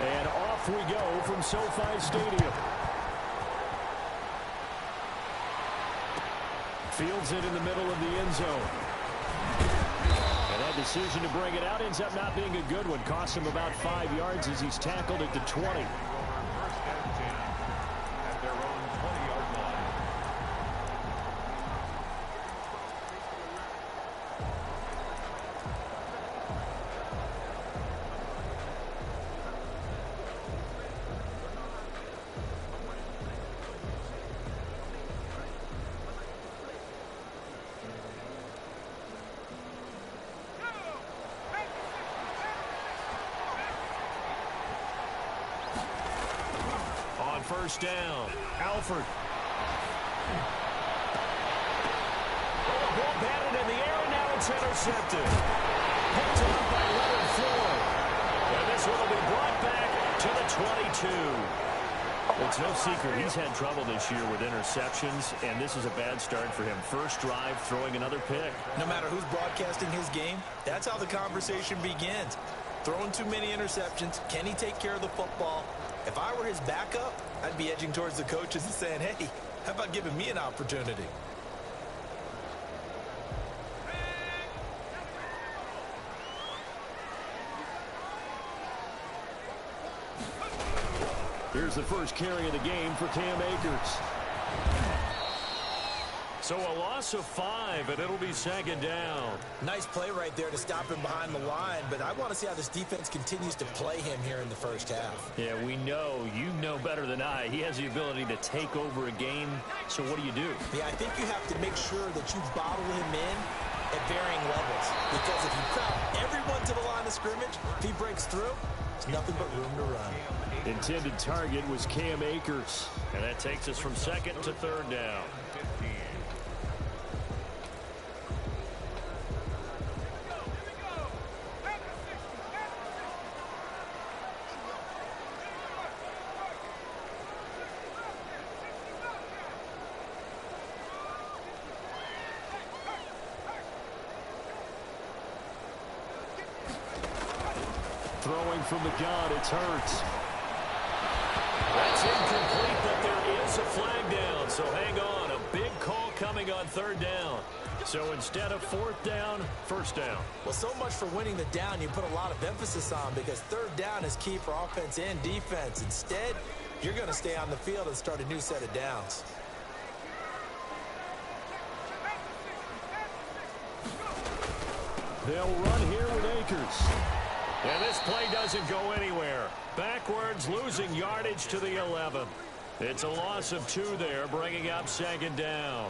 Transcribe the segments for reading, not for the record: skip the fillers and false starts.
And off we go from SoFi Stadium. Fields it in the middle of the end zone. And that decision to bring it out ends up not being a good one. Costs him about 5 yards as he's tackled at the 20. First down. Alford. Oh, ball batted in the air, and now it's intercepted. Picked up by Leonard Floyd. And this one will be brought back to the 22. It's no secret he's had trouble this year with interceptions, and this is a bad start for him. First drive, throwing another pick. No matter who's broadcasting his game, that's how the conversation begins. Throwing too many interceptions. Can he take care of the football? If I were his backup, I'd be edging towards the coaches and saying, hey, how about giving me an opportunity? Here's the first carry of the game for Cam Akers. So a loss of 5, and it'll be second down. Nice play right there to stop him behind the line, but I want to see how this defense continues to play him here in the first half. Yeah, we know. You know better than I. He has the ability to take over a game, so what do you do? Yeah, I think you have to make sure that you bottle him in at varying levels, because if you crowd everyone to the line of scrimmage, if he breaks through, there's nothing but room to run. Intended target was Cam Akers, and that takes us from second to third down. Throwing from the gun, it's Hurts. That's incomplete, but there is a flag down. So hang on, a big call coming on third down. So instead of fourth down, first down. Well, so much for winning the down you put a lot of emphasis on, because third down is key for offense and defense. Instead, you're going to stay on the field and start a new set of downs. They'll run here with Akers. And this play doesn't go anywhere. Backwards, losing yardage to the 11. It's a loss of 2 there, bringing up second down.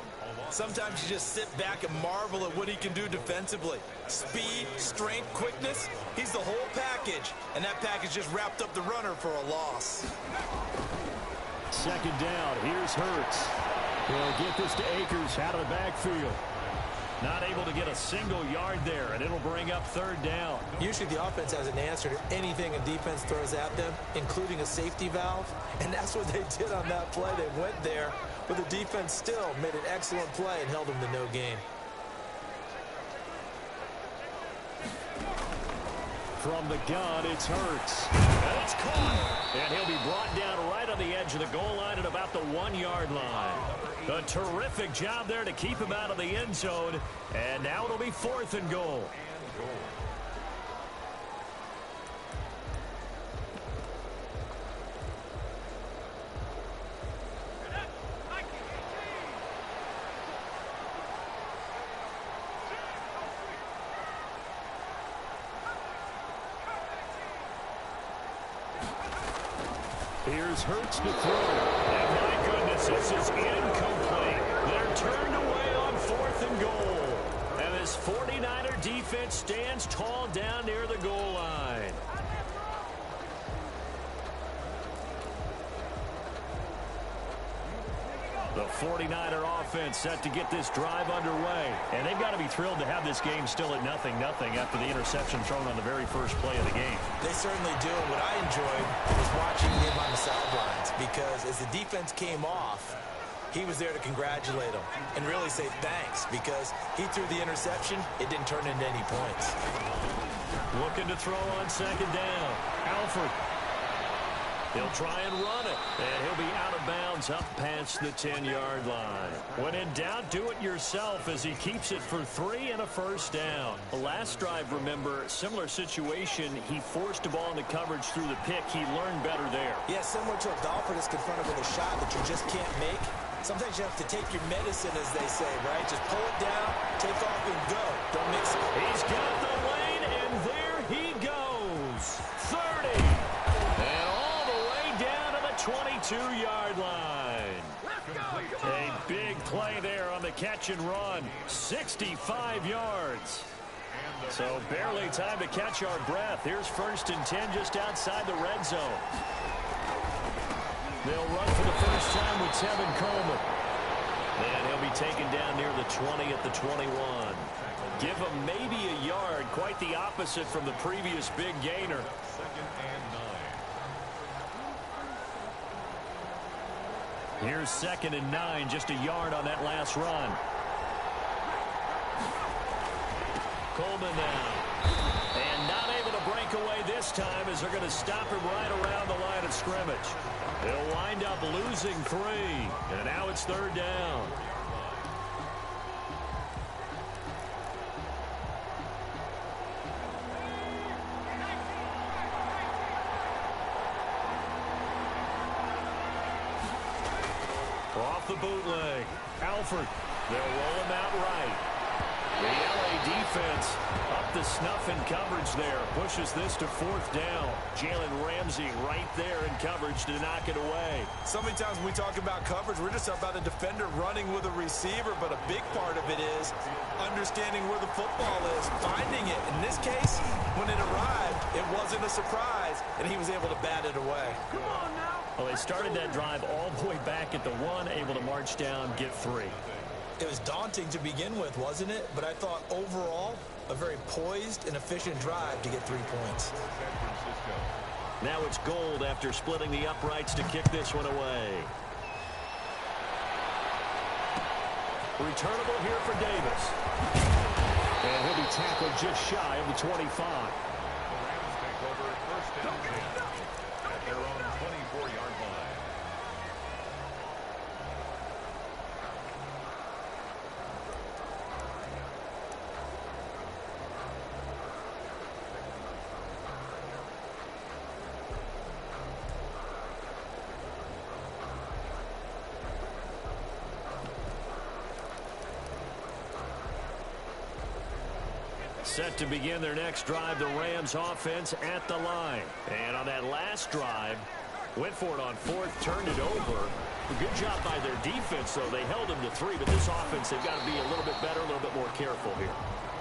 Sometimes you just sit back and marvel at what he can do defensively. Speed, strength, quickness, he's the whole package. And that package just wrapped up the runner for a loss. Second down, here's Hurts. He'll get this to Akers out of the backfield. Not able to get a single yard there, and it'll bring up third down. Usually the offense has an answer to anything a defense throws at them, including a safety valve. And that's what they did on that play. They went there, but the defense still made an excellent play and held them to no gain. From the gun, it's Hurts. And it's caught. And he'll be brought down right on the edge of the goal line at about the 1-yard line. A terrific job there to keep him out of the end zone. And now it'll be 4th and goal. Here's Hurts to throw. And my goodness, this is incomplete. They're turned away on 4th and goal. And this 49er defense stands tall down near the goal line. The 49er offense set to get this drive underway. And they've got to be thrilled to have this game still at 0-0 after the interception thrown on the very first play of the game. They certainly do. And what I enjoyed was watching him on the sidelines, because as the defense came off, he was there to congratulate them and really say thanks, because he threw the interception. It didn't turn into any points. Looking to throw on second down. Alford. He'll try and run it, and he'll be out of bounds up past the 10-yard line. When in doubt, do it yourself as he keeps it for 3 and a first down. The last drive, remember, similar situation. He forced a ball into coverage through the pick. He learned better there. Yeah, similar to a golfer that's confronted with a shot that you just can't make. Sometimes you have to take your medicine, as they say, right? Just pull it down, take off, and go. Don't mix it. He's got the lane, and there he goes. 30. And all the way down to the 22-yard line. A big play there on the catch and run. 65 yards. So barely time to catch our breath. Here's 1st and 10 just outside the red zone. They'll run for the first time with Tevin Coleman. And he'll be taken down near the 20 at the 21. Give him maybe a yard. Quite the opposite from the previous big gainer. 2nd and 9. Here's 2nd and 9. Just a yard on that last run. Coleman now. And not able to break away this time as they're going to stop him right around the line of scrimmage. They'll wind up losing 3. And now it's 3rd down. Off the bootleg. Alford. They'll roll him out right. The LA defense up to snuff in coverage there. Pushes this to 4th down. Jalen Ramsey right there in coverage to knock it away. So many times when we talk about coverage, we're just about a defender running with a receiver, but a big part of it is understanding where the football is, finding it. In this case, when it arrived, it wasn't a surprise, and he was able to bat it away. Come on now. Well, they started that drive all the way back at the 1, able to march down, get 3. It was daunting to begin with, wasn't it? But I thought overall, a very poised and efficient drive to get 3 points. Now it's Gold after splitting the uprights to kick this one away. Returnable here for Davis. And he'll be tackled just shy of the 25. The Rams take over 1st and 10 at their own 24-yard line. Set to begin their next drive, the Rams offense at the line. And on that last drive, went for it on 4th, turned it over. A good job by their defense, though. They held them to 3, but this offense, they've got to be a little bit better, a little bit more careful here.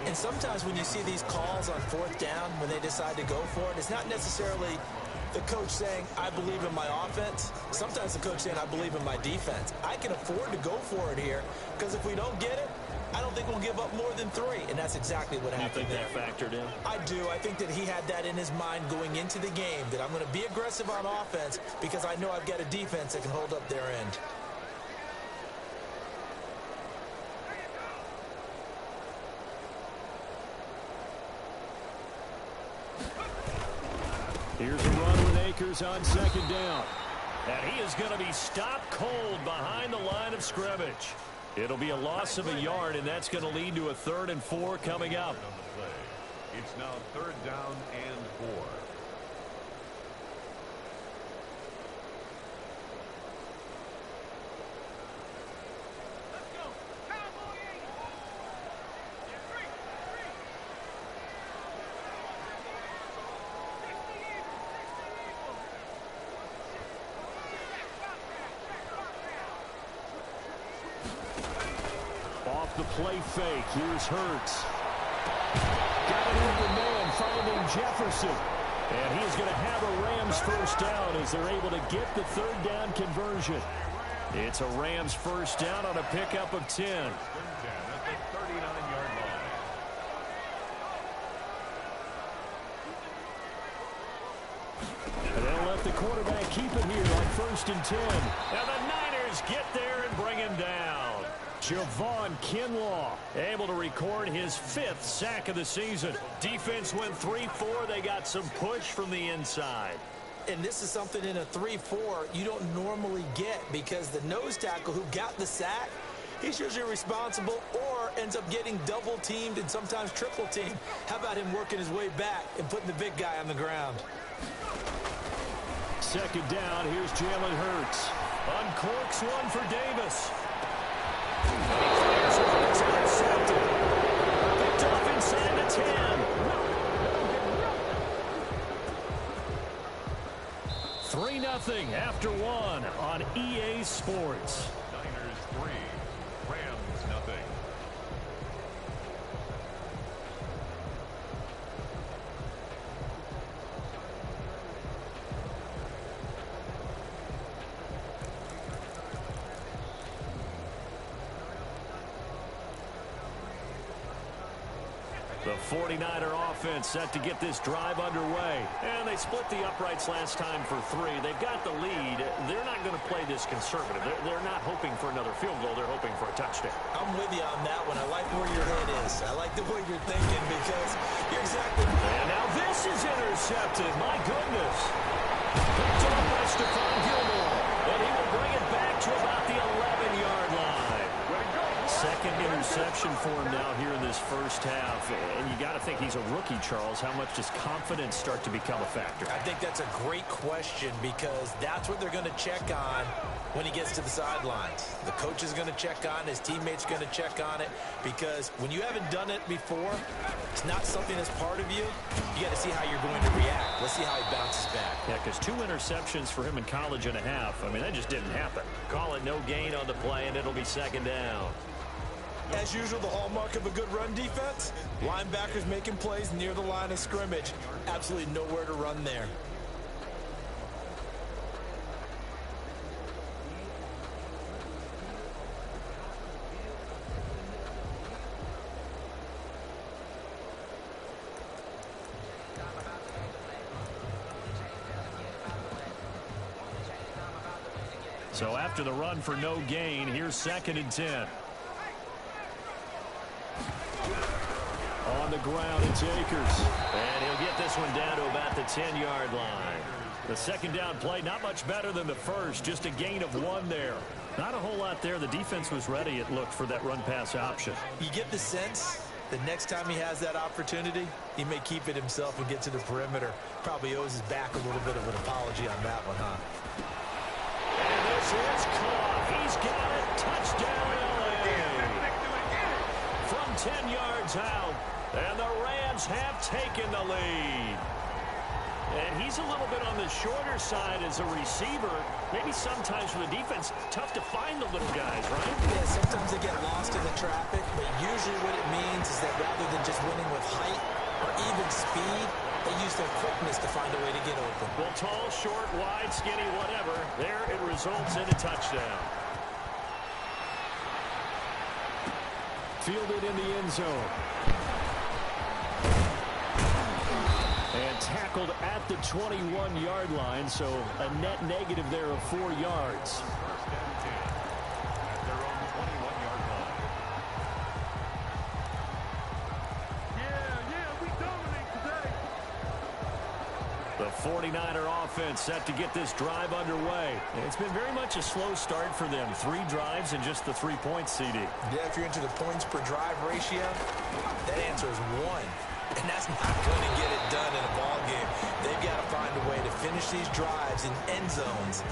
And sometimes when you see these calls on 4th down, when they decide to go for it, it's not necessarily the coach saying, I believe in my offense. Sometimes the coach saying, I believe in my defense. I can afford to go for it here, because if we don't get it, I don't think we'll give up more than 3, and that's exactly what happened there. You think that factored in? I do. I think that he had that in his mind going into the game, that I'm going to be aggressive on offense because I know I've got a defense that can hold up their end. Here's a run with Akers on 2nd down. And he is going to be stopped cold behind the line of scrimmage. It'll be a loss of a yard, and that's going to lead to a 3rd and 4 coming up. It's now 3rd down and 4. Off the play fake, here's Hurts. Got it over man, finding Jefferson. And he is going to have a Rams first down as they're able to get the 3rd down conversion. It's a Rams first down on a pickup of 10. 3rd and 10 at the 39-yard line. And they'll let the quarterback keep it here on 1st and 10. Now the Niners get there and bring him down. Javon Kinlaw able to record his 5th sack of the season. Defense went 3-4. They got some push from the inside. And this is something in a 3-4 you don't normally get, because the nose tackle who got the sack, he's usually responsible or ends up getting double teamed and sometimes triple teamed. How about him working his way back and putting the big guy on the ground? Second down, here's Jalen Hurts. Uncorks one for Davis. It's intercepted. Picked off inside the 10. 3-0 after one on EA Sports. Niners 3, Rams nothing. The 49er offense set to get this drive underway. And they split the uprights last time for 3. They've got the lead. They're not going to play this conservative. They're not hoping for another field goal. They're hoping for a touchdown. I'm with you on that one. I like where your head is. I like the way you're thinking, because you're exactly right. And now this is intercepted. My goodness. Picked up by Stephon Gilmore. And he will bring it back to about the 11-yard line. Second interception for him now here in this first half. And you got to think he's a rookie, Charles. How much does confidence start to become a factor? I think that's a great question, because that's what they're going to check on when he gets to the sidelines. The coach is going to check on, his teammates going to check on it, because when you haven't done it before, it's not something that's part of you. You got to see how you're going to react. Let's see how he bounces back. Yeah, because 2 interceptions for him in college and a half. I mean, that just didn't happen. Call it no gain on the play, and it'll be second down. As usual, the hallmark of a good run defense, linebackers making plays near the line of scrimmage. Absolutely nowhere to run there. So after the run for no gain, here's 2nd and 10. On the ground, it's Akers. And he'll get this one down to about the 10-yard line. The second down play, not much better than the first, just a gain of 1 there. Not a whole lot there. The defense was ready, it looked, for that run-pass option. You get the sense that next time he has that opportunity, he may keep it himself and get to the perimeter. Probably owes his back a little bit of an apology on that one, huh? And this is caught. He's got it. Touchdown, LA. From 10 yards out. And the Rams have taken the lead. And he's a little bit on the shorter side as a receiver. Maybe sometimes for the defense, tough to find the little guys, right? Yeah, sometimes they get lost in the traffic, but usually what it means is that rather than just winning with height or even speed, they use their quickness to find a way to get open. Well, tall, short, wide, skinny, whatever. There it results in a touchdown. Fielded in the end zone. And tackled at the 21-yard line, so a net negative there of 4 yards. First and 10 at their own 21-yard line. Yeah, we dominate today. The 49er offense set to get this drive underway. It's been very much a slow start for them. 3 drives and just the 3 points, CD. Yeah, if you're into the points per drive ratio, that answer is 1. And that's not going to get it done in a ball game. They've got to find a way to finish these drives in end zones,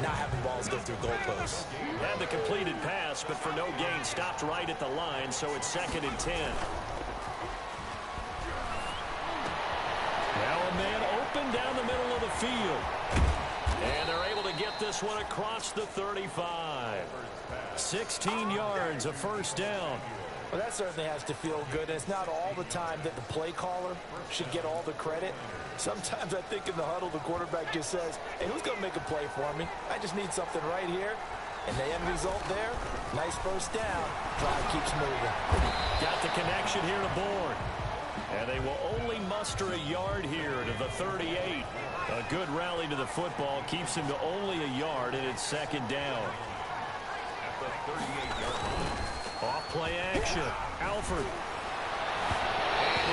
not having balls go through goalposts. Had the completed pass, but for no gain, stopped right at the line, so it's 2nd and 10. Now a man open down the middle of the field. And they're able to get this one across the 35. 16 yards, a first down. Well, that certainly has to feel good. And it's not all the time that the play caller should get all the credit. Sometimes I think in the huddle, the quarterback just says, hey, who's going to make a play for me? I just need something right here. And the end result there, nice first down. Drive keeps moving. Got the connection here to Bourne. And they will only muster a yard here to the 38. A good rally to the football keeps him to only a yard, and it's 2nd down. At the 38-yard line. Off play action. Alford. And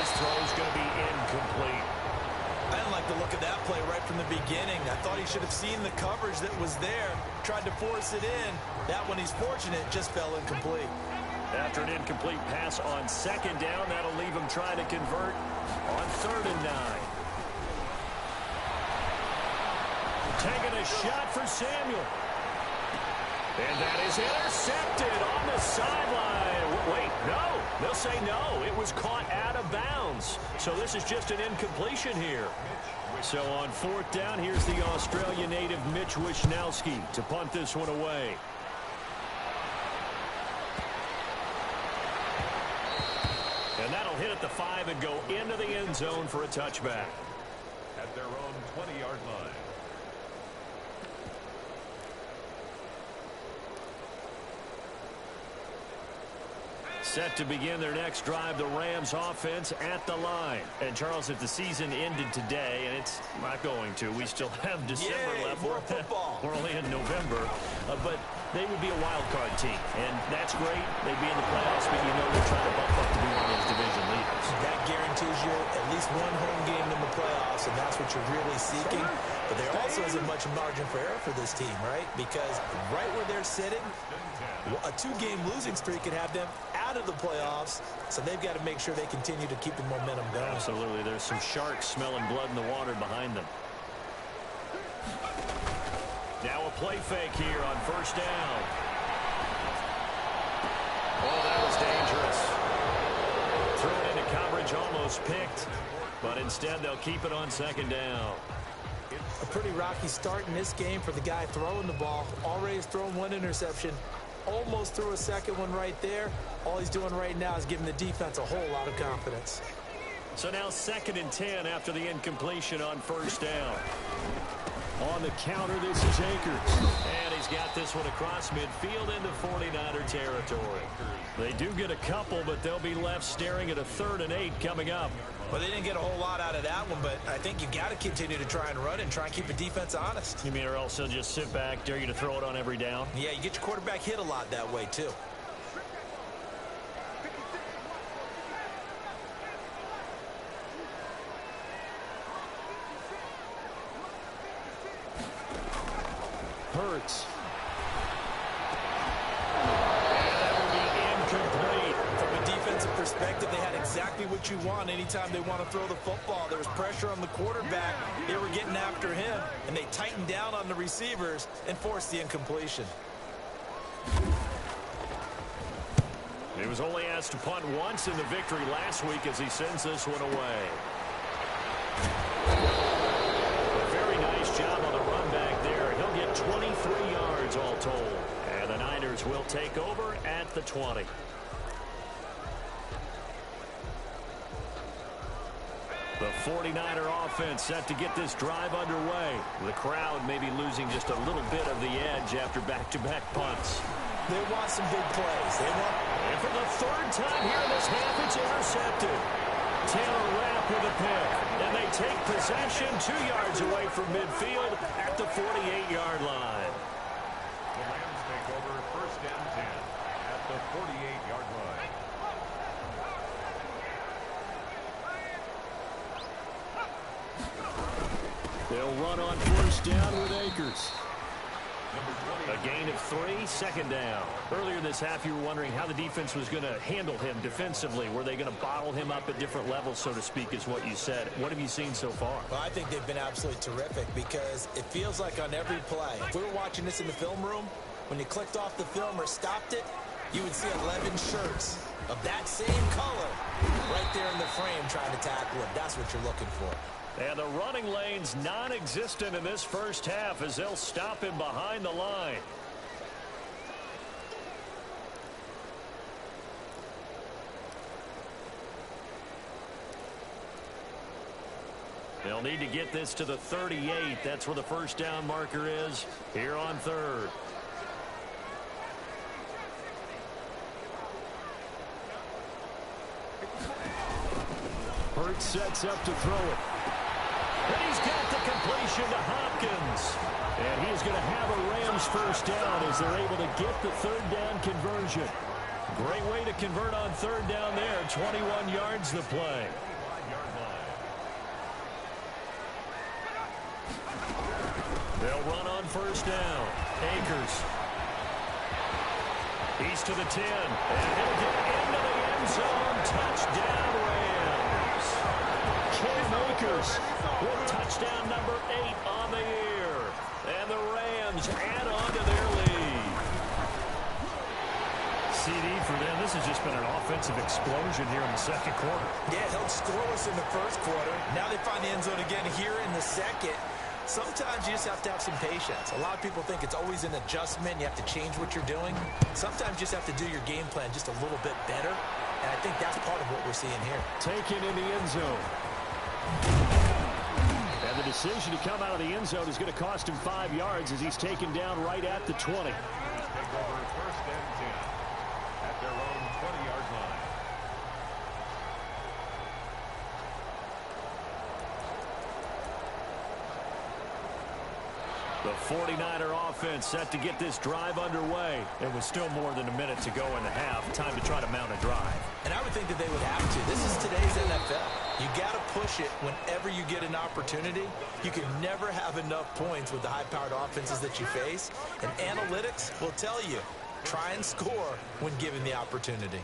his throw is going to be incomplete. I didn't like the look of that play right from from the beginning. I thought he should have seen the coverage that was there, tried to force it in. That one, he's fortunate, just fell incomplete. After an incomplete pass on second down, that'll leave him trying to convert on 3rd and 9. Taking a shot for Samuel. And that is intercepted on the sideline. Wait, no. They'll say no. It was caught out of bounds. So this is just an incompletion here. So on 4th down, here's the Australia native Mitch Wishnowsky to punt this one away. And that'll hit at the 5 and go into the end zone for a touchback. At their own 20-yard line. Set to begin their next drive, the Rams offense at the line. And Charles, if the season ended today, and it's not going to, we still have December left. More football. We're only in November, but they would be a wild card team, and that's great. They'd be in the playoffs, but you know they're trying to bump up to be one of those division leaders. That guarantees you at least one home game in the playoffs, and that's what you're really seeking. But there also isn't much margin for error for this team, right? Because right where they're sitting, a 2-game losing streak could have them out of the playoffs, so they've got to make sure they continue to keep the momentum going. Absolutely. There's some sharks smelling blood in the water behind them. Now a play fake here on 1st down. Oh, that was dangerous. Threw it into coverage, almost picked, but instead they'll keep it on 2nd down. A pretty rocky start in this game for the guy throwing the ball. Already has thrown 1 interception. Almost threw a 2nd one right there. All he's doing right now is giving the defense a whole lot of confidence. So now 2nd and 10 after the incompletion on 1st down. On the counter, this is Akers. And he's got this one across midfield into 49er territory. They do get a couple, but they'll be left staring at a 3rd and 8 coming up. Well, they didn't get a whole lot out of that one, but I think you got to continue to try and run and try and keep the defense honest. You mean or else they'll just sit back, dare you to throw it on every down? Yeah, you get your quarterback hit a lot that way, too. Hurts. And that will be incomplete. From a defensive perspective, they had exactly what you want anytime they want to throw the football. There was pressure on the quarterback. They were getting after him, and they tightened down on the receivers and forced the incompletion. He was only asked to punt once in the victory last week as he sends this one away. A very nice job on the run back there. He'll get 23 yards all told. And the Niners will take over at the 20. The 49er offense set to get this drive underway. The crowd may be losing just a little bit of the edge after back-to-back punts. They want some big plays. And for the 3rd time here in this half, it's intercepted. Taylor Rapp with a pick. And they take possession 2 yards away from midfield at the 48-yard line. The Rams take over 1st and 10 at the 48-yard line. They'll run on 1st down with Akers. A gain of 3, 2nd down. Earlier this half, you were wondering how the defense was going to handle him defensively. Were they going to bottle him up at different levels, so to speak, is what you said. What have you seen so far? Well, I think they've been absolutely terrific because it feels like on every play, if we were watching this in the film room, when you clicked off the film or stopped it, you would see 11 shirts of that same color right there in the frame trying to tackle him. That's what you're looking for. And the running lane's non-existent in this first half as they'll stop him behind the line. They'll need to get this to the 38. That's where the 1st down marker is here on 3rd. Hurts sets up to throw it. And he's got the completion to Hopkins. And he's going to have a Rams 1st down as they're able to get the 3rd down conversion. Great way to convert on 3rd down there. 21 yards the play. They'll run on first down. Akers. He's to the 10. And he'll get into the end zone. Touchdown, Rams. Cam Akers with touchdown number 8 on the year. And the Rams add on to their lead. CD for them. This has just been an offensive explosion here in the second quarter. Yeah, held scoreless in the first quarter. Now they find the end zone again here in the second. Sometimes you just have to have some patience. A lot of people think it's always an adjustment. You have to change what you're doing. Sometimes you just have to do your game plan just a little bit better. And I think that's part of what we're seeing here. Taken in the end zone. And the decision to come out of the end zone is going to cost him 5 yards as he's taken down right at the 20. Take over first and 10 at their own 20-yard line. The 49er offense set to get this drive underway. It was still more than a minute to go in the half. Time to try to mount a drive. And I would think that they would have to. This is today's NFL. You got to push it whenever you get an opportunity. You can never have enough points with the high-powered offenses that you face. And analytics will tell you, try and score when given the opportunity.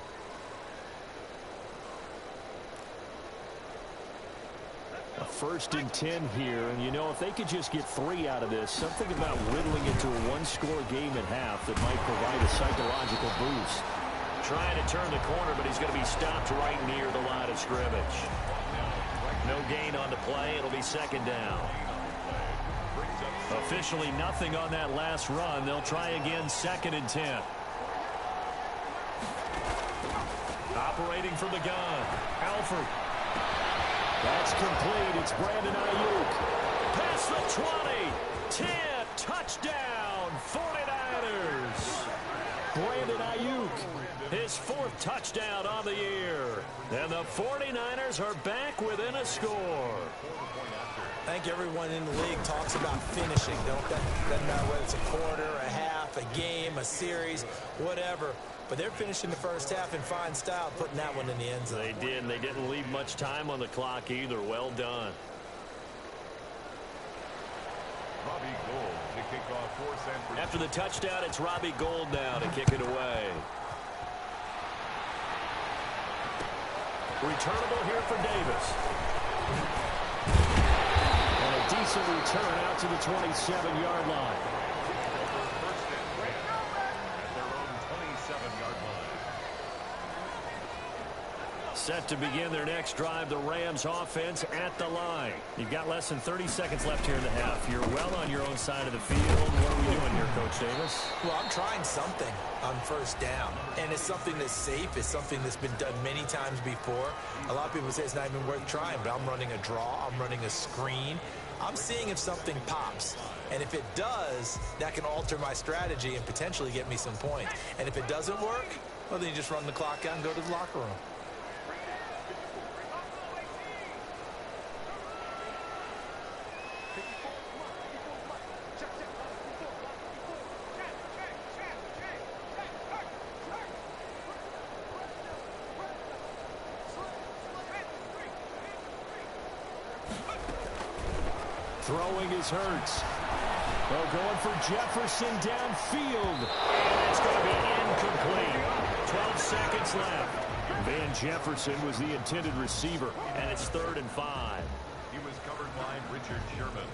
A 1st and 10 here, and you know, if they could just get 3 out of this, something about whittling it to a one-score game at half that might provide a psychological boost. Trying to turn the corner, but he's going to be stopped right near the line of scrimmage. No gain on the play. It'll be second down. Officially nothing on that last run. They'll try again 2nd and 10. Operating from the gun. Alford. That's complete. It's Brandon Ayuk. Past the 20. 10. Touchdown. 49ers. Brandon Ayuk. His 4th touchdown on the year. And the 49ers are back within a score. I think everyone in the league talks about finishing. Doesn't matter whether it's a quarter, a half, a game, a series, whatever. But they're finishing the first half in fine style, putting that one in the end zone. They did, and they didn't leave much time on the clock either. Well done. Robbie Gould to kick off for San Francisco. After the touchdown, it's Robbie Gould now to kick it away. Returnable here for Davis. And a decent return out to the 27-yard line. First and 10 at their own 27-yard line. Set to begin their next drive, the Rams offense at the line. You've got less than 30 seconds left here in the half. You're well on your own side of the field. What are we doing here, Coach Davis? Well, I'm trying something on first down. And it's something that's safe. It's something that's been done many times before. A lot of people say it's not even worth trying, but I'm running a draw. I'm running a screen. I'm seeing if something pops. And if it does, that can alter my strategy and potentially get me some points. And if it doesn't work, well, then you just run the clock out and go to the locker room. Throwing is Hurts. Well, going for Jefferson downfield. And it's going to be incomplete. 12 seconds left. Van Jefferson was the intended receiver, and it's 3rd and 5. He was covered by Richard Sherman.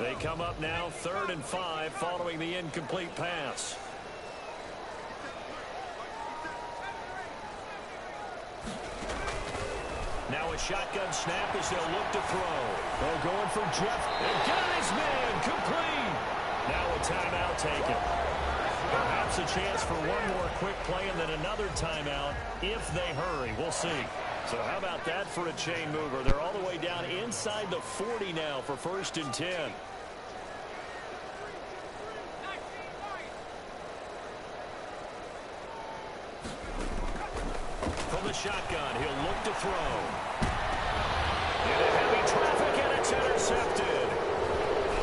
They come up now 3rd and 5 following the incomplete pass. Now a shotgun snap as they'll look to throw. They're going for Jeff. They've got his man complete. Now a timeout taken. Perhaps a chance for one more quick play and then another timeout if they hurry. We'll see. So how about that for a chain mover? They're all the way down inside the 40 now for 1st and 10. From the shotgun, he'll look to throw. Into heavy traffic, and it's intercepted.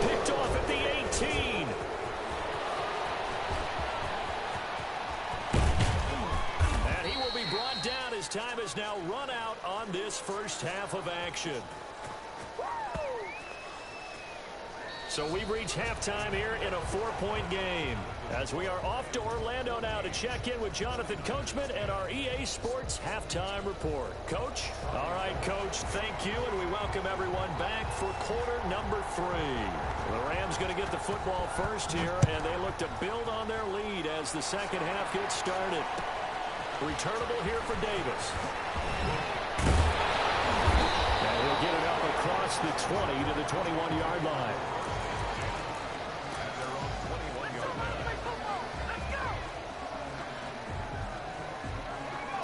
Picked off at the 18. And he will be brought down as time is now run out on this first half of action. So we've reached halftime here in a 4-point game. As we are off to Orlando now to check in with Jonathan Coachman and our EA Sports Halftime Report. Coach? All right, Coach, thank you, and we welcome everyone back for quarter number 3. The Rams going to get the football first here, and they look to build on their lead as the second half gets started. Returnable here for Davis. And he'll get it up across the 20 to the 21-yard line.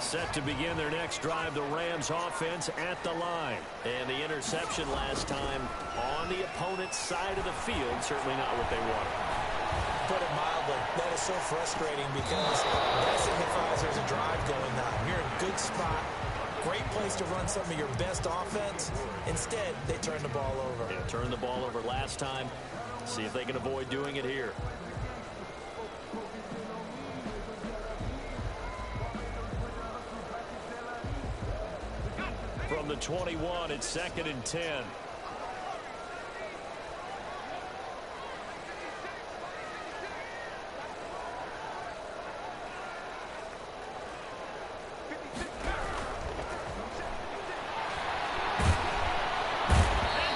Set to begin their next drive, the Rams offense at the line. And the interception last time on the opponent's side of the field, certainly not what they wanted. Put it mildly, that is so frustrating because that signifies there's a drive going on. You're in a good spot, great place to run some of your best offense. Instead, they turn the ball over. Yeah, turned the ball over last time. See if they can avoid doing it here. From the 21, it's 2nd and 10. And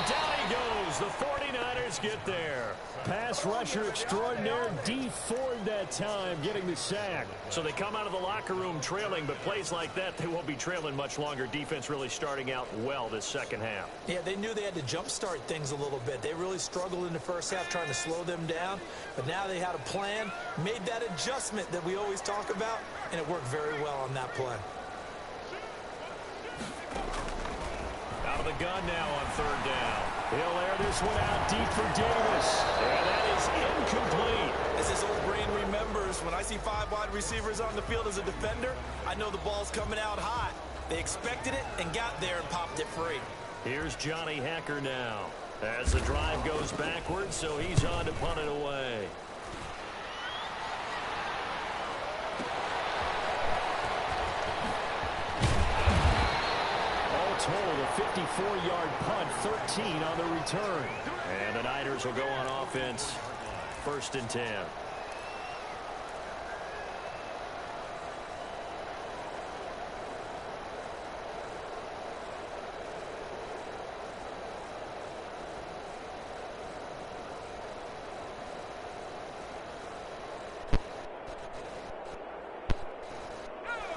down he goes. The 49ers get there. Pass rusher extraordinaire, D Ford that time, getting the sack. So they come out of the locker room trailing, but plays like that, they won't be trailing much longer. Defense really starting out well this second half. Yeah, they knew they had to jumpstart things a little bit. They really struggled in the first half trying to slow them down, but now they had a plan, made that adjustment that we always talk about, and it worked very well on that play. Out of the gun now on 3rd down. He'll air this one out deep for Davis. And that is incomplete. As his old brain remembers, when I see 5 wide receivers on the field as a defender, I know the ball's coming out hot. They expected it and got there and popped it free. Here's Johnny Hacker now. As the drive goes backwards, so he's on to punt it away. Total a 54-yard punt, 13 on the return. And the Niners will go on offense, 1st and 10.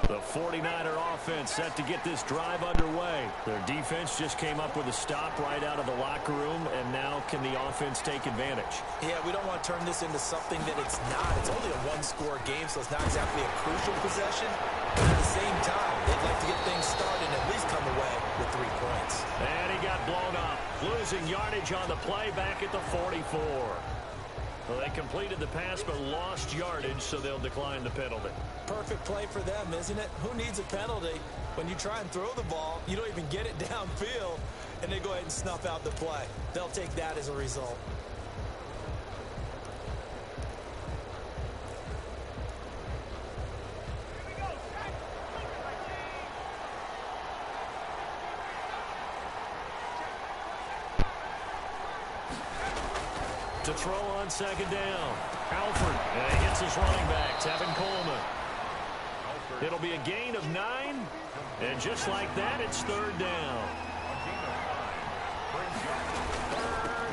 The 49er offense set to get this drive underway. Their defense just came up with a stop right out of the locker room, and now can the offense take advantage? Yeah, we don't want to turn this into something that it's not. It's only a 1-score game, so it's not exactly a crucial possession. But at the same time, they'd like to get things started and at least come away with 3 points. And he got blown up, losing yardage on the play back at the 44. Well, they completed the pass but lost yardage, so they'll decline the penalty. Perfect play for them, isn't it? Who needs a penalty? When you try and throw the ball, you don't even get it downfield, and they go ahead and snuff out the play. They'll take that as a result. To throw on 2nd down. Alford, and he hits his running back, Tevin Coleman. It'll be a gain of 9, and just like that, it's 3rd down.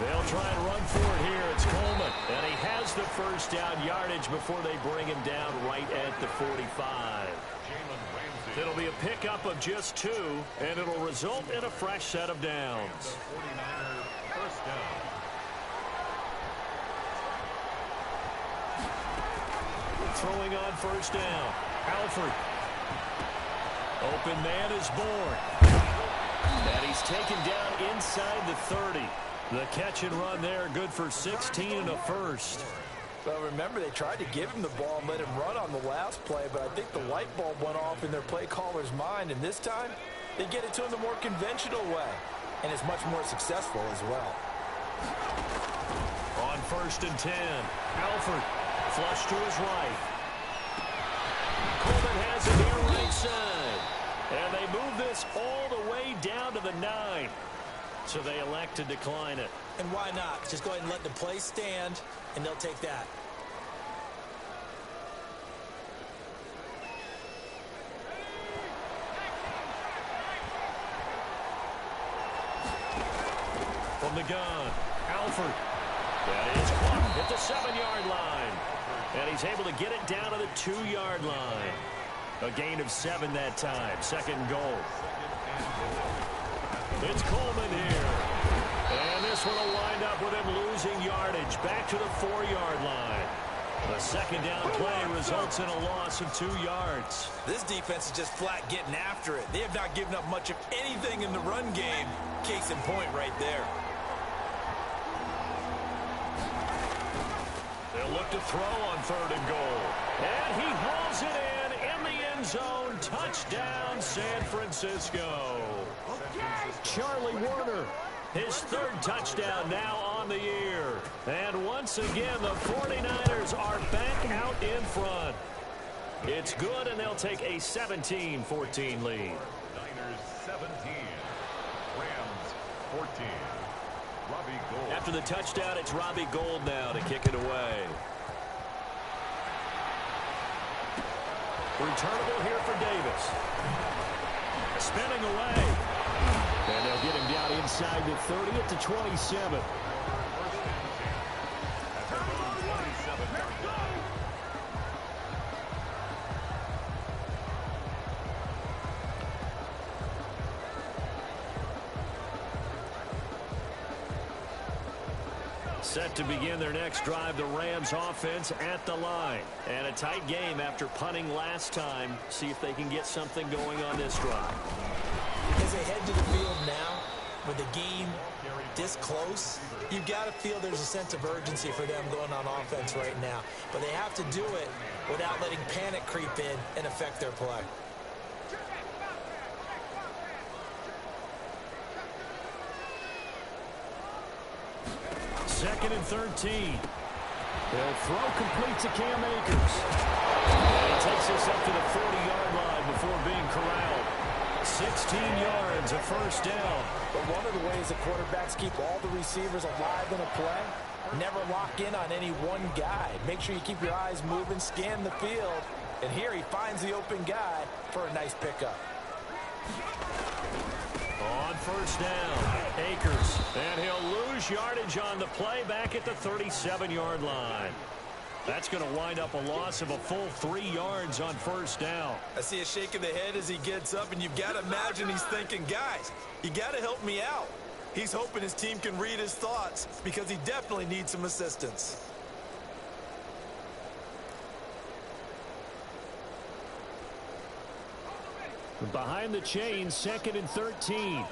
They'll try and run for it here. It's Coleman, and he has the 1st down yardage before they bring him down right at the 45. It'll be a pickup of just 2, and it'll result in a fresh set of downs. Throwing on 1st down. Alford. Open man is born. And he's taken down inside the 30. The catch and run there, good for 16 and a 1st. Well, remember, they tried to give him the ball and let him run on the last play, but I think the light bulb went off in their play caller's mind, and this time they get it to him the more conventional way, and it's much more successful as well. On 1st and 10, Alford flush to his right. Coleman has it here right side, and they move this all the way down to the 9. So they elect to decline it. And why not? Just go ahead and let the play stand, and they'll take that. From the gun, Alford. That is caught at the 7-yard line. And he's able to get it down to the 2-yard line. A gain of 7 that time. Second goal. It's Coleman here. And this one will wind up with him losing yardage back to the 4-yard line. The second down play results in a loss of 2 yards. This defense is just flat getting after it. They have not given up much of anything in the run game. Case in point right there. They'll look to throw on 3rd and goal. And he hauls it in the end zone. Touchdown, San Francisco. Charlie Warner, his 3rd touchdown now on the year. And once again, the 49ers are back out in front. It's good, and they'll take a 17-14 lead. Niners 17, Rams 14. Robbie Gould. After the touchdown, it's Robbie Gould now to kick it away. Returnable here for Davis. Spinning away. And they'll get him down inside the 30 at the 27. Set to begin their next drive, the Rams offense at the line. And a tight game after punting last time. See if they can get something going on this drive. As they head to the field now, with the game this close, you've got to feel there's a sense of urgency for them going on offense right now. But they have to do it without letting panic creep in and affect their play. Second and 13. They'll throw complete to Cam Akers. And he takes us up to the 40-yard line before being corralled. 16 yards, a first down. But one of the ways that quarterbacks keep all the receivers alive in a play, never lock in on any one guy. Make sure you keep your eyes moving, scan the field. And here he finds the open guy for a nice pickup. On first down, Akers, and he'll lose yardage on the play back at the 37-yard line. That's going to wind up a loss of a full 3 yards on first down. I see a shake of the head as he gets up, and you've got to imagine he's thinking, guys, you got to help me out. He's hoping his team can read his thoughts because he definitely needs some assistance. Behind the chains, second and 13.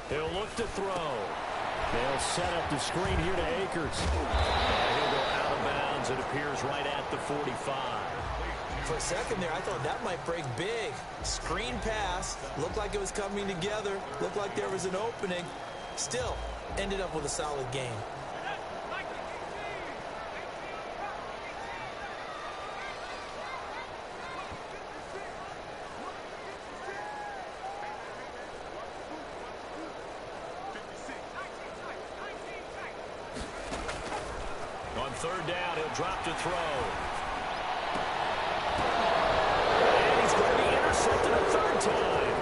He'll look to throw. They'll set up the screen here to Akers. And he'll go out of bounds. It appears right at the 45. For a second there, I thought that might break big. Screen pass. Looked like it was coming together. Looked like there was an opening. Still, ended up with a solid game. On third down, he'll drop to throw. And he's going to be intercepted a third time.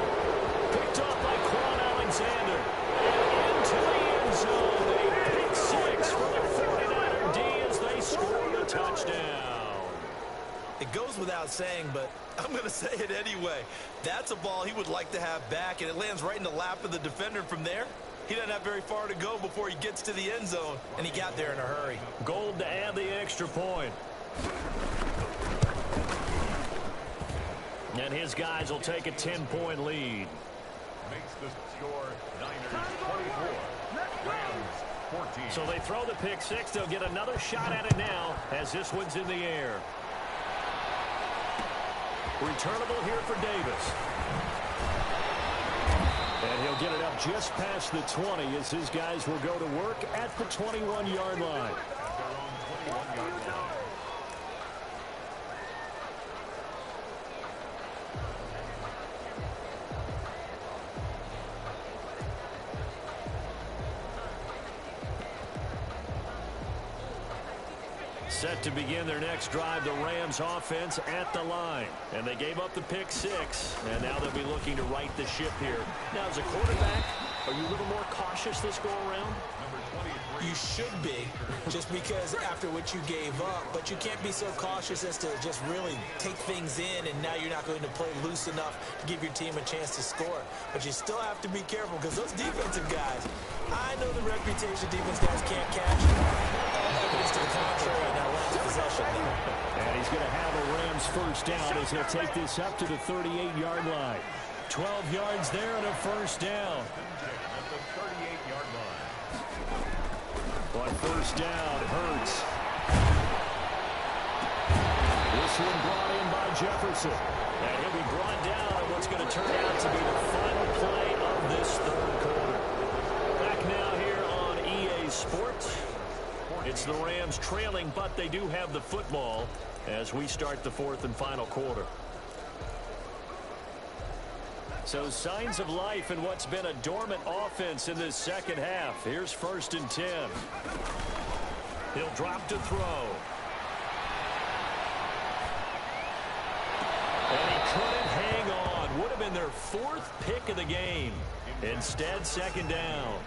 Picked off by Quan Alexander. And into the end zone. A pick six for the 49er D as they score the touchdown. It goes without saying, but I'm going to say it anyway. That's a ball he would like to have back, and it lands right in the lap of the defender from there. He doesn't have very far to go before he gets to the end zone, and he got there in a hurry. Gold to add the extra point. And his guys will take a 10-point lead. Makes the score Niners 24, Rams 14. So they throw the pick six. They'll get another shot at it now as this one's in the air. Returnable here for Davis. And he'll get it up just past the 20 as his guys will go to work at the 21-yard line. Set to begin their next drive, the Rams offense at the line. And they gave up the pick 6, and now they'll be looking to right the ship here. Now, as a quarterback, are you a little more cautious this go-around? You should be, just because after what you gave up, but you can't be so cautious as to just really take things in, and now you're not going to play loose enough to give your team a chance to score. But you still have to be careful, because those defensive guys, I know the reputation defense guys can't catch. Evidence to the contrary in that last possession. And he's going to have a Rams first down as he'll take this up to the 38-yard line. 12 yards there and a first down. At the 38-yard line. On first down, Hurts. This one brought in by Jefferson. And he'll be brought down on what's going to turn out to be the final play of this third quarter. Back now here on EA Sports. It's the Rams trailing, but they do have the football as we start the fourth and final quarter. So signs of life in what's been a dormant offense in this second half. Here's 1st and 10. He'll drop to throw. And he couldn't hang on. Would have been their 4th pick of the game. Instead, 2nd down.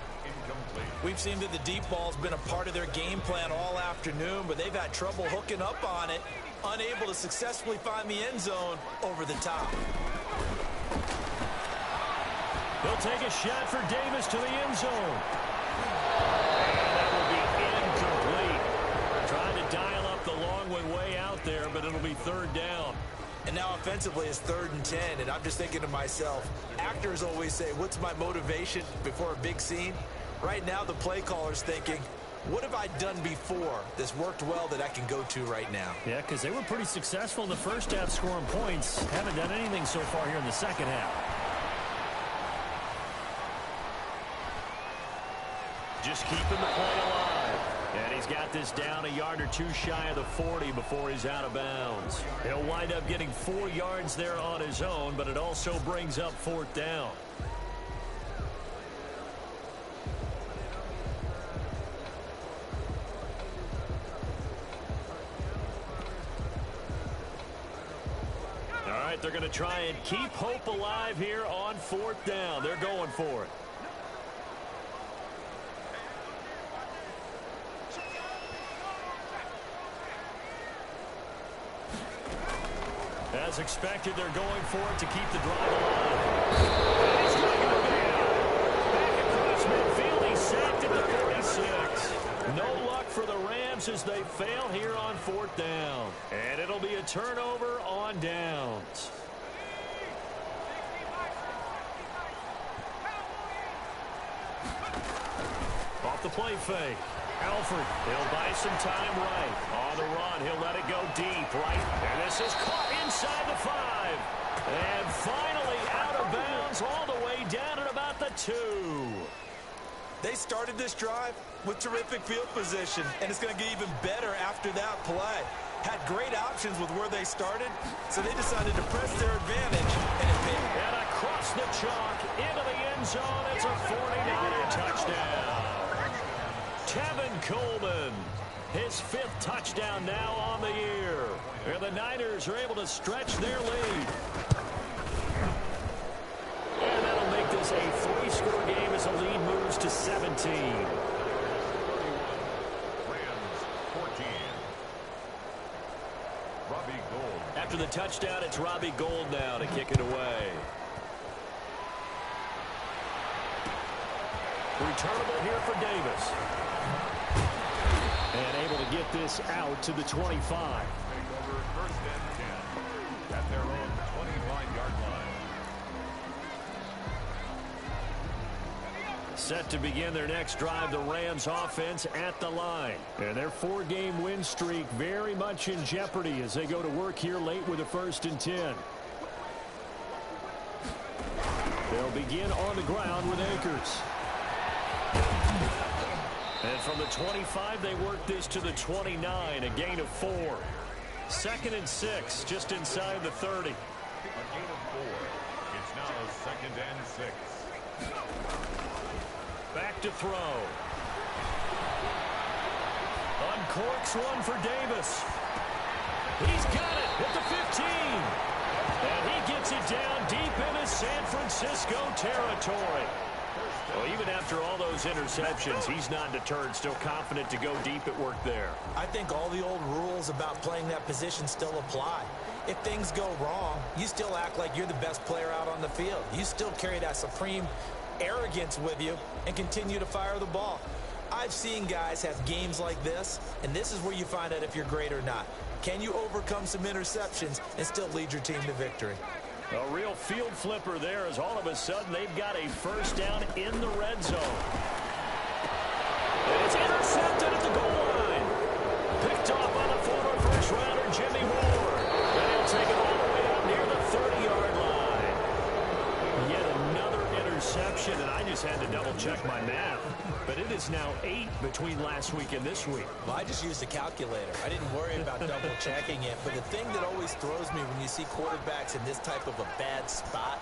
We've seen that the deep ball's been a part of their game plan all afternoon, but they've had trouble hooking up on it, unable to successfully find the end zone over the top. He'll take a shot for Davis to the end zone. And that will be incomplete. Trying to dial up the long way out there, but it'll be 3rd down. And now offensively it's 3rd and 10, and I'm just thinking to myself, actors always say, what's my motivation before a big scene? Right now the play caller's thinking, what have I done before that's worked well that I can go to right now? Yeah, because they were pretty successful in the first half scoring points. Haven't done anything so far here in the second half. Just keeping the play alive. And he's got this down a yard or 2 shy of the 40 before he's out of bounds. He'll wind up getting 4 yards there on his own, but it also brings up 4th down. All right, they're going to try and keep hope alive here on 4th down. They're going for it. As expected, they're going for it to keep the drive alive. And he's going to go down. Back across midfield, he's sacked at the 46. No luck for the Rams as they fail here on 4th down. And it'll be a turnover on downs. Off the play fake. Alford, he'll buy some time right. On the run, he'll let it go deep, right? And this is caught inside the 5. And finally out of bounds all the way down at about the 2. They started this drive with terrific field position, and it's going to get even better after that play. Had great options with where they started, so they decided to press their advantage, and it paid. And across the chalk into the end zone, it's a 49er touchdown. Tevin Coleman, his 5th touchdown now on the year. And the Niners are able to stretch their lead. And that'll make this a 3-score game as the lead moves to 17. Rams 14. Robbie Gould. After the touchdown, it's Robbie Gould now to kick it away. Returnable here for Davis. And able to get this out to the 25. Take over 1st and 10 at their own 25-yard line. Set to begin their next drive, the Rams offense at the line. And their 4-game win streak very much in jeopardy as they go to work here late with a 1st and 10. They'll begin on the ground with Akers. And from the 25, they work this to the 29, a gain of 4. 2nd and 6, just inside the 30. A gain of 4. It's now 2nd and 6. Back to throw. Uncorks one for Davis. He's got it at the 15. And he gets it down deep into San Francisco territory. Well, even after all those interceptions, he's not deterred, still confident to go deep at work there. I think all the old rules about playing that position still apply. If things go wrong, you still act like you're the best player out on the field. You still carry that supreme arrogance with you and continue to fire the ball. I've seen guys have games like this, and this is where you find out if you're great or not. Can you overcome some interceptions and still lead your team to victory? A real field flipper there as all of a sudden they've got a first down in the red zone. And it's intercepted at the goal line. Picked off by the former first-rounder Jimmy Ward. And he'll take it all the way up near the 30-yard line. Yet another interception, and I just had to double-check my math. But it is now 8 between last week and this week. Well, I just used a calculator. I didn't worry about double-checking it. But the thing that always throws me when you see quarterbacks in this type of a bad spot,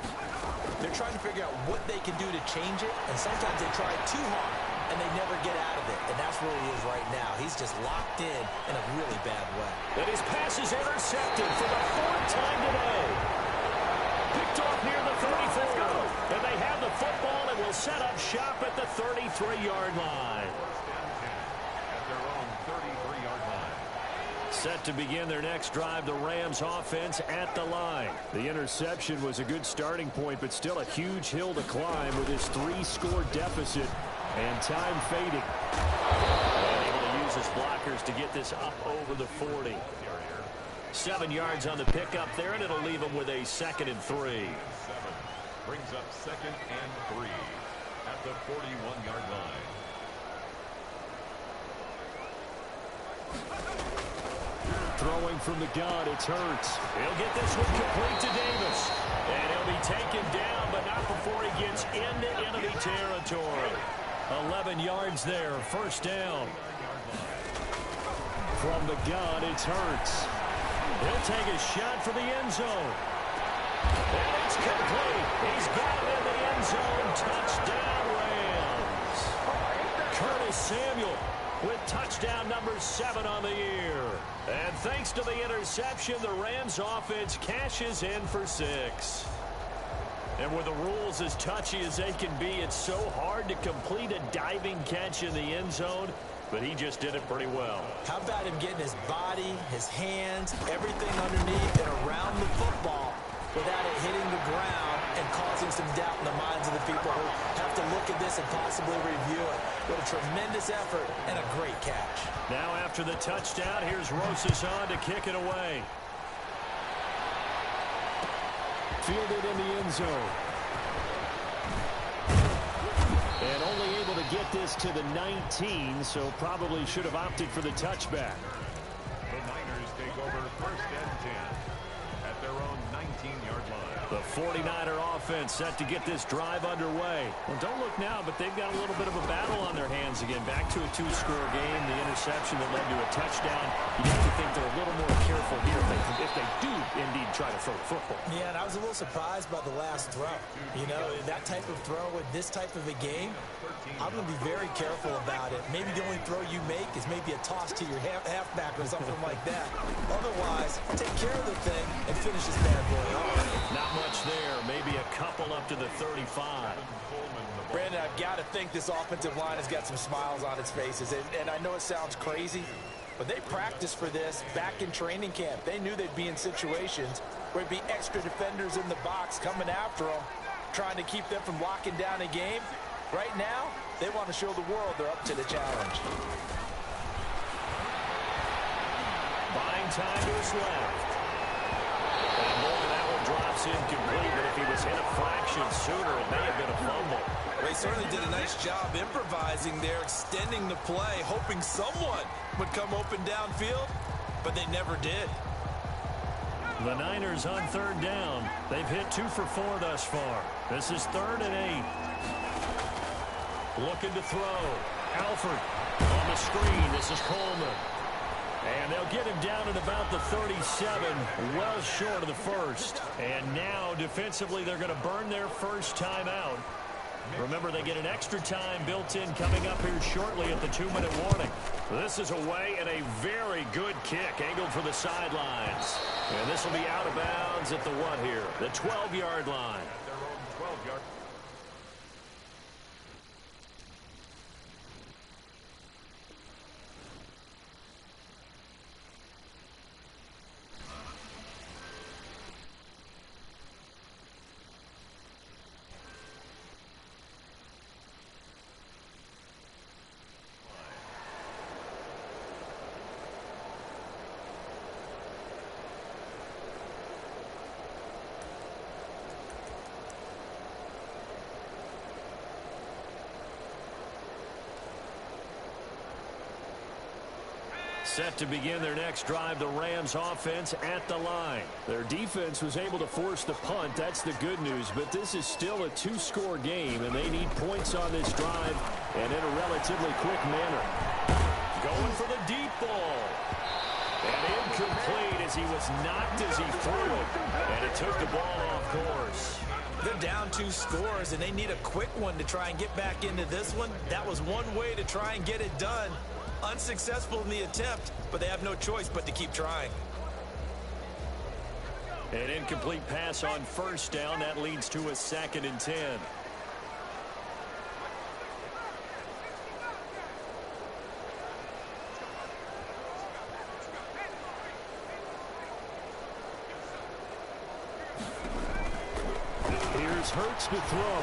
they're trying to figure out what they can do to change it. And sometimes they try too hard, and they never get out of it. And that's where he is right now. He's just locked in a really bad way. And his pass is intercepted for the 4th time today. Picked off near the 34. And they have the football and will set up shop at the 33-yard line. At their own 33-yard line. Set to begin their next drive, the Rams offense at the line. The interception was a good starting point, but still a huge hill to climb with his 3-score deficit and time fading. And able to use his blockers to get this up over the 40. 7 yards on the pickup there, and it'll leave him with a 2nd and 3. Brings up 2nd and 3 at the 41-yard line. Throwing from the gun, it's Hurts. He'll get this one complete to Davis. And he'll be taken down, but not before he gets into enemy territory. 11 yards there, first down. From the gun, it's Hurts. He'll take a shot for the end zone. And it's complete. He's got it in the end zone. Touchdown, Rams. Curtis Samuel with touchdown number 7 on the year. And thanks to the interception, the Rams offense cashes in for 6. And with the rules as touchy as they can be, it's so hard to complete a diving catch in the end zone. But he just did it pretty well. How about him getting his body, his hands, everything underneath and around the football without it hitting the ground and causing some doubt in the minds of the people who have to look at this and possibly review it. What a tremendous effort and a great catch. Now after the touchdown, here's Rosas on to kick it away. Fielded in the end zone. And only able to get this to the 19, so probably should have opted for the touchback. The Niners take over 1st and 10 at their own 19-yard line. The 49er offense set to get this drive underway. Well, don't look now, but they've got a little bit of a battle on their hands again. Back to a 2-score game, the interception that led to a touchdown. You have to think they're a little more careful here if they do indeed try to throw the football. Yeah, and I was a little surprised by the last throw. You know, that type of throw with this type of a game, I'm going to be very careful about it. Maybe the only throw you make is maybe a toss to your halfback or something like that. Otherwise, take care of the thing and finish this bad boy off. Not much there. Maybe a couple up to the 35. Brandon, I've got to think this offensive line has got some smiles on its faces. And I know it sounds crazy, but they practiced for this back in training camp. They knew they'd be in situations where there'd be extra defenders in the box coming after them, trying to keep them from locking down a game. Right now, they want to show the world they're up to the challenge. Buying time to his left. And Morgan, that one drops incomplete, but if he was hit a fraction sooner, it may have been a fumble. They certainly did a nice job improvising there, extending the play, hoping someone would come open downfield, but they never did. The Niners on 3rd down. They've hit 2 for 4 thus far. This is 3rd and 8. Looking to throw. Alford on the screen. This is Coleman. And they'll get him down at about the 37, well short of the first. And now, defensively, they're going to burn their first timeout. Remember, they get an extra time built in coming up here shortly at the 2-minute warning. This is away and a very good kick angled for the sidelines. And this will be out of bounds at the what here? The 12-yard line. At their own 12-yard. Set to begin their next drive, the Rams offense at the line. Their defense was able to force the punt. That's the good news. But this is still a two-score game, and they need points on this drive and in a relatively quick manner. Going for the deep ball. And incomplete as he was knocked as he threw it. And it took the ball off course. They're down 2 scores, and they need a quick one to try and get back into this one. That was one way to try and get it done. Unsuccessful in the attempt, but they have no choice but to keep trying. An incomplete pass on first down. That leads to a 2nd and 10. Here's Hurts to throw.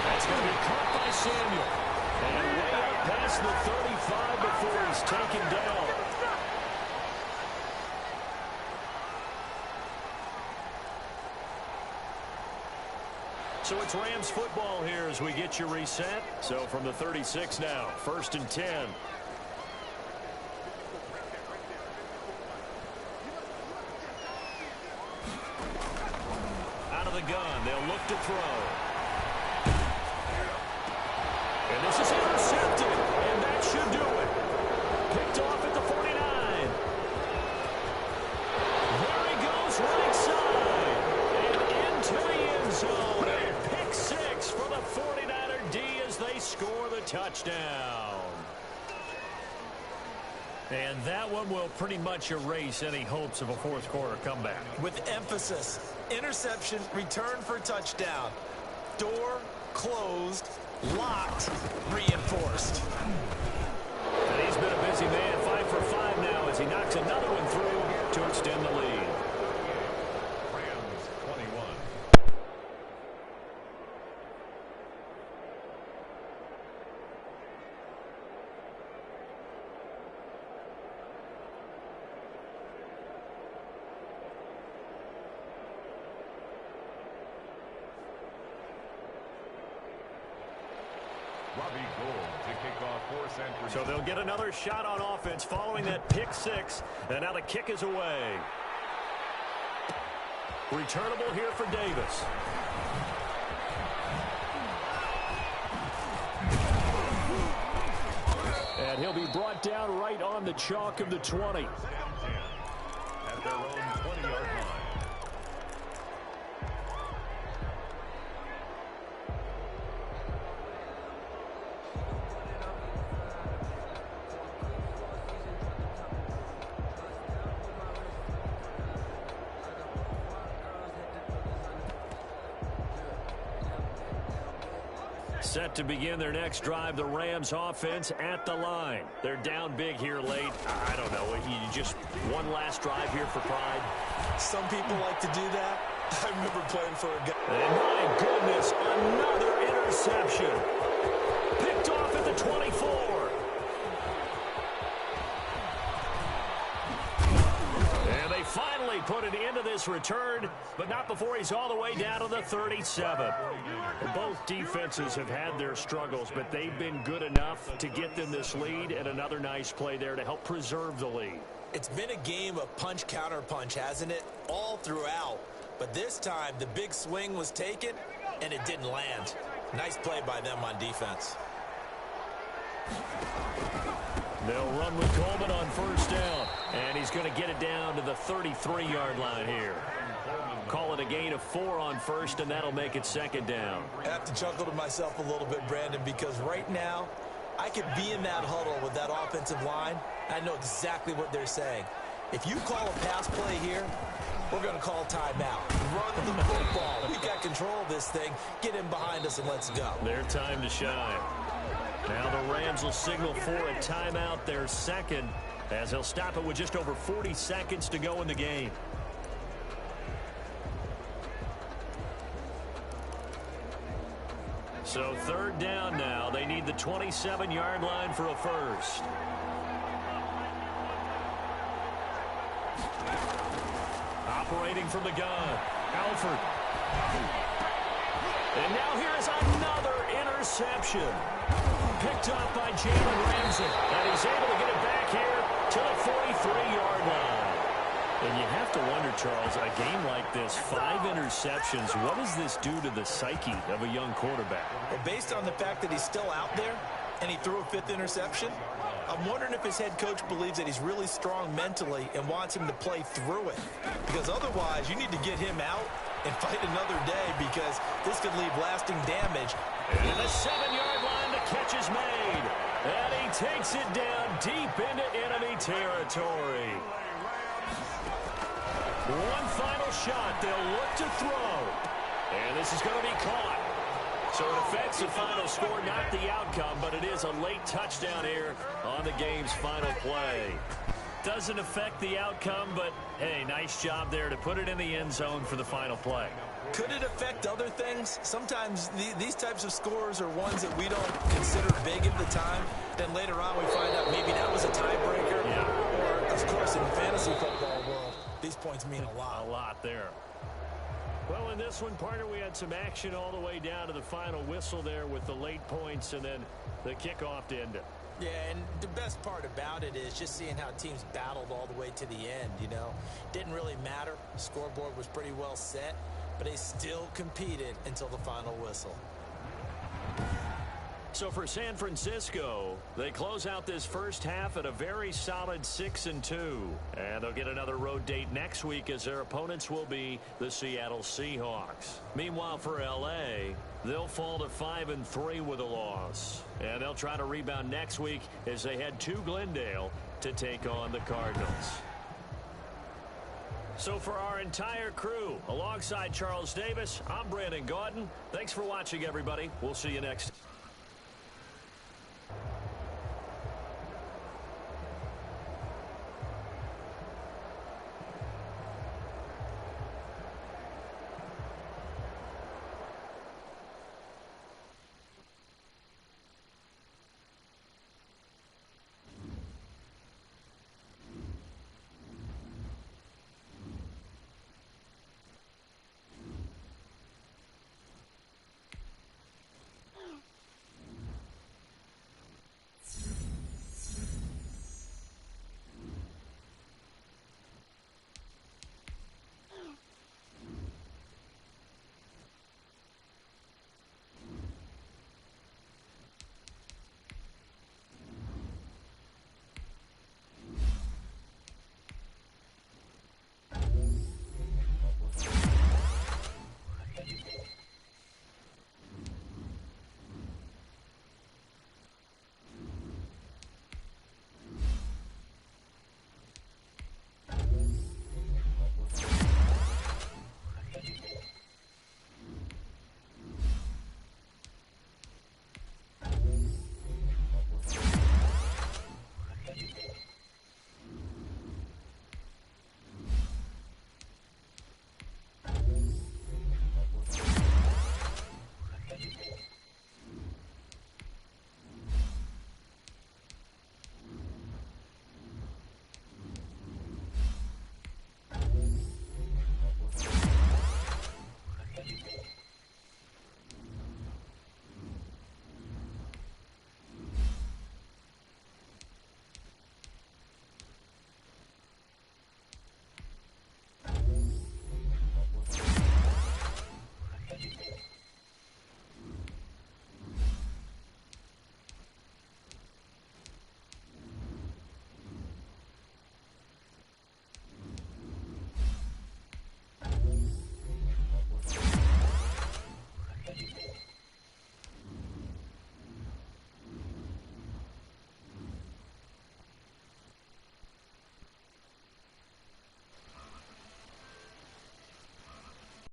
That's going to be caught by Samuel. And way up past the 35 before he's taken down. So it's Rams football here as we get you reset. So from the 36 now, 1st and 10. Out of the gun, they'll look to throw. And this is intercepted, and that should do it. Picked off at the 49. There he goes, right side. And into the end zone. A pick 6 for the 49er D as they score the touchdown. And that one will pretty much erase any hopes of a fourth quarter comeback. With emphasis, interception, return for touchdown. Door closed. Locked, reinforced. And he's been a busy man, 5 for 5 now as he knocks another one through to extend the lead. Rams 21. So they'll get another shot on offense following that pick 6. And now the kick is away. Returnable here for Davis. And he'll be brought down right on the chalk of the 20. At their own 20-yard line. Set to begin their next drive, the Rams offense at the line. They're down big here late. I don't know. You just one last drive here for pride. Some people like to do that. I remember playing for a guy. And my goodness, another interception. Picked off at the 24. And they finally put an end to this return, but not before he's all the way down to the 37. Both defenses have had their struggles, but they've been good enough to get them this lead, and another nice play there to help preserve the lead. It's been a game of punch-counter-punch, hasn't it? All throughout. But this time, the big swing was taken, and it didn't land. Nice play by them on defense. They'll run with Coleman on first down, and he's going to get it down to the 33-yard line here. Call it a gain of 4 on first, and that'll make it second down. I have to chuckle to myself a little bit, Brandon, because right now, I could be in that huddle with that offensive line. I know exactly what they're saying. If you call a pass play here, we're going to call timeout. Run the football. We got control of this thing. Get him behind us and let's go. Their time to shine. Now the Rams will signal for a timeout, their second, as they'll stop it with just over 40 seconds to go in the game. So third down now. They need the 27-yard line for a first. Operating from the gun, Alford. And now here's another interception. Picked up by Jalen Ramsey. And he's able to get it back here to the 43-yard line. And you have to wonder, Charles, a game like this, 5 interceptions, what does this do to the psyche of a young quarterback? Well, based on the fact that he's still out there and he threw a 5th interception, I'm wondering if his head coach believes that he's really strong mentally and wants him to play through it. Because otherwise, you need to get him out and fight another day, because this could leave lasting damage. And the 7-yard line, the catch is made. And he takes it down deep into enemy territory. One final shot. They'll look to throw. And this is going to be caught. So it affects the final score, not the outcome, but it is a late touchdown here on the game's final play. Doesn't affect the outcome, but, hey, nice job there to put it in the end zone for the final play. Could it affect other things? Sometimes these types of scores are ones that we don't consider big at the time. Then later on we find out maybe that was a tiebreaker. Yeah. Or, of course, in the fantasy football world, these points mean a lot. A lot there. Well, in this one, partner, we had some action all the way down to the final whistle there with the late points and then the kickoff to end it. Yeah, and the best part about it is just seeing how teams battled all the way to the end, you know. Didn't really matter. The scoreboard was pretty well set, but they still competed until the final whistle. So for San Francisco, they close out this first half at a very solid 6-2. And they'll get another road date next week as their opponents will be the Seattle Seahawks. Meanwhile, for L.A., they'll fall to 5-3 with a loss. And they'll try to rebound next week as they head to Glendale to take on the Cardinals. So for our entire crew, alongside Charles Davis, I'm Brandon Gaudin. Thanks for watching, everybody. We'll see you next time.